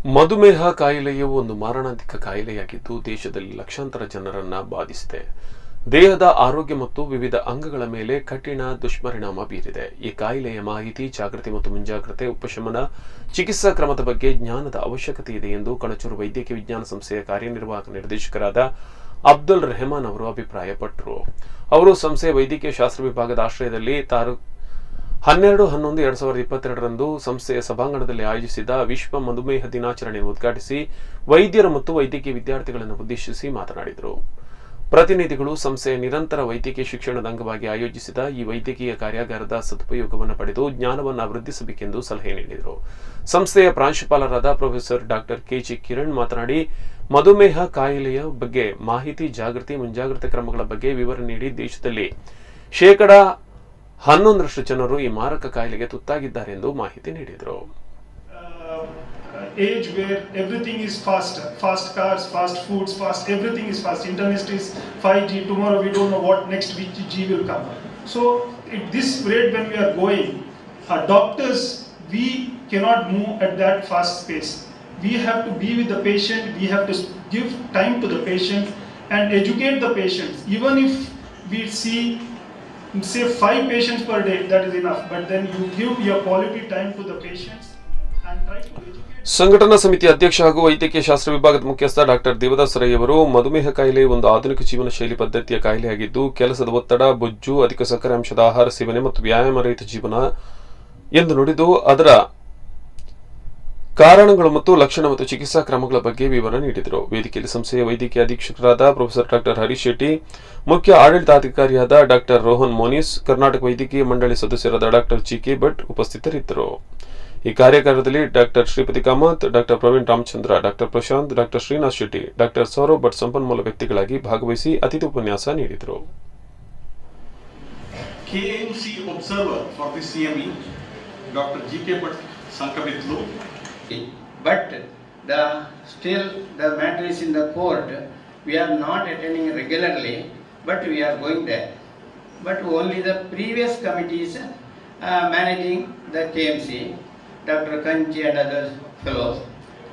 ಮಧುಮೇಹ ಕಾಯಿಲೆಯು ಒಂದು ಮಾರಣಾಂತಿಕ ಕಾಯಿಲೆಯಾಗಿದ್ದು ದೇಶದಲ್ಲಿ ಲಕ್ಷಾಂತರ ಜನರನ್ನ ಬಾಧಿಸಿದೆ. ದೇಹದ ಆರೋಗ್ಯ ಮತ್ತು ವಿವಿಧ ಅಂಗಗಳ ಮೇಲೆ ಕಠಿಣ ದುಷ್ಪರಿಣಾಮ ಬೀರಿದೆ. ಈ ಕಾಯಿಲೆಯ ಮಾಹಿತಿ, ಜಾಗೃತಿ ಮತ್ತು ಮುಂಜಾಗ್ರತೆ, ಉಪಶಮನ, ಚಿಕಿತ್ಸಾ ಕ್ರಮದ ಬಗ್ಗೆ ಜ್ಞಾನದ ಅವಶ್ಯಕತೆ ಇದೆ ಎಂದು ಕಣಚೂರು ವೈದ್ಯಕೀಯ ವಿಜ್ಞಾನ ಸಂಸ್ಥೆಯ ಕಾರ್ಯನಿರ್ವಾಹಕ ನಿರ್ದೇಶಕರಾದ ಅಬ್ದುಲ್ ರೆಹಮಾನ್ ಅವರು ಅಭಿಪ್ರಾಯಪಟ್ಟರು. ಅವರು ಸಂಸ್ಥೆಯ ವೈದ್ಯಕೀಯ ಶಾಸ್ತ್ರ ವಿಭಾಗದ ಆಶ್ರಯದಲ್ಲಿ 12/11/2022ರಂದು ಸಂಸ್ಥೆಯ ಸಭಾಂಗಣದಲ್ಲಿ ಆಯೋಜಿಸಿದ ವಿಶ್ವ ಮಧುಮೇಹ ದಿನಾಚರಣೆಯನ್ನು ಉದ್ಘಾಟಿಸಿ ವೈದ್ಯರು ಮತ್ತು ವೈದ್ಯಕೀಯ ವಿದ್ಯಾರ್ಥಿಗಳನ್ನು ಉದ್ದೇಶಿಸಿ ಮಾತನಾಡಿದರು. ಪ್ರತಿನಿಧಿಗಳು ಸಂಸ್ಥೆಯ ನಿರಂತರ ವೈದ್ಯಕೀಯ ಶಿಕ್ಷಣದ ಅಂಗವಾಗಿ ಆಯೋಜಿಸಿದ ಈ ವೈದ್ಯಕೀಯ ಕಾರ್ಯಾಗಾರದ ಸದುಪಯೋಗವನ್ನು ಪಡೆದು ಜ್ಞಾನವನ್ನು ವೃದ್ಧಿಸಬೇಕೆಂದು ಸಲಹೆ ನೀಡಿದರು. ಸಂಸ್ಥೆಯ ಪ್ರಾಂಶುಪಾಲರಾದ ಪ್ರೊಫೆಸರ್ ಡಾಕ್ಟರ್ ಕೆಜಿ ಕಿರಣ್ ಮಾತನಾಡಿ, ಮಧುಮೇಹ ಕಾಯಿಲೆಯ ಬಗ್ಗೆ ಮಾಹಿತಿ, ಜಾಗೃತಿ, ಮುಂಜಾಗ್ರತೆ ಕ್ರಮಗಳ ಬಗ್ಗೆ ವಿವರ ನೀಡಿ ದೇಶದಲ್ಲಿ 11% ಜನರು ಈ ಮಾರಕ ಕಾಯಿಲೆಗೆ ತುತ್ತಾಗಿದ್ದಾರೆ ಎಂದು ಮಾಹಿತಿ ನೀಡಿದರು. Age where everything is fast cars, fast foods, fast everything is fast. Internet is 5G. Tomorrow we don't know what next which G will come. So at this rate when we are going, doctors, we cannot move at that fast pace. We have to be with the patient. We have to give time to the patient and educate the patients. Even if we see say 5 patients per day, that is enough, but then you give your quality time to the patients and try to educate. ಸಂಘಟನಾ ಸಮಿತಿ ಅಧ್ಯಕ್ಷ ಹಾಗೂ ವೈದ್ಯಕೀಯ ಶಾಸ್ತ್ರ ವಿಭಾಗದ ಮುಖ್ಯಸ್ಥ doctor Devdas Rai ಅವರು, ಮಧುಮೇಹ ಕಾಯಿಲೆ ಒಂದು ಆಧುನಿಕ ಜೀವನ ಶೈಲಿ ಪದ್ಧತಿಯ ಕಾಯಿಲೆಯಾಗಿದ್ದು ಕೆಲಸದ ಒತ್ತಡ, ಬೊಜ್ಜು, ಅಧಿಕ ಸಕ್ಕರೆ ಅಂಶದ ಆಹಾರ ಸೇವನೆ ಮತ್ತು ವ್ಯಾಯಾಮ ರಹಿತ ಜೀವನ ಎಂದು ನುಡಿದು ಅದರ ಕಾರಣಗಳು ಮತ್ತು ಲಕ್ಷಣ ಮತ್ತು ಚಿಕಿತ್ಸಾ ಕ್ರಮಗಳ ಬಗ್ಗೆ ವಿವರ ನೀಡಿದರು. ವೇದಿಕೆಯಲ್ಲಿ ಸಂಸ್ಥೆಯ ವೈದ್ಯಕೀಯ ಅಧೀಕ್ಷಕರಾದ ಪ್ರೊಫೆಸರ್ ಡಾಕ್ಟರ್ ಹರೀಶ್ ಶೆಟ್ಟಿ, ಮುಖ್ಯ ಆಡಳಿತಾಧಿಕಾರಿಯಾದ ಡಾಕ್ಟರ್ ರೋಹನ್ ಮೋನಿಸ್, ಕರ್ನಾಟಕ ವೈದ್ಯಕೀಯ ಮಂಡಳಿ ಸದಸ್ಯರಾದ ಡಾಕ್ಟರ್ ಜಿಕೆ ಭಟ್ ಉಪಸ್ಥಿತರಿದ್ದರು. ಈ ಕಾರ್ಯಾಗಾರದಲ್ಲಿ doctor Shripati Kamath, doctor Praveen Ramachandra, doctor Prashanth, doctor Srinath Shetty, doctor Saurav Bhat ಸಂಪನ್ಮೂಲ ವ್ಯಕ್ತಿಗಳಾಗಿ ಭಾಗವಹಿಸಿ ಅತಿಥಿ ಉಪನ್ಯಾಸ ನೀಡಿದರು. KMC observer for the CME, Dr. GK Bhat Sankabitlu. But still the matter is in the court. We are not attending regularly, but we are going there. But only the previous committees managing the KMC, Dr. Kanchi and other fellows,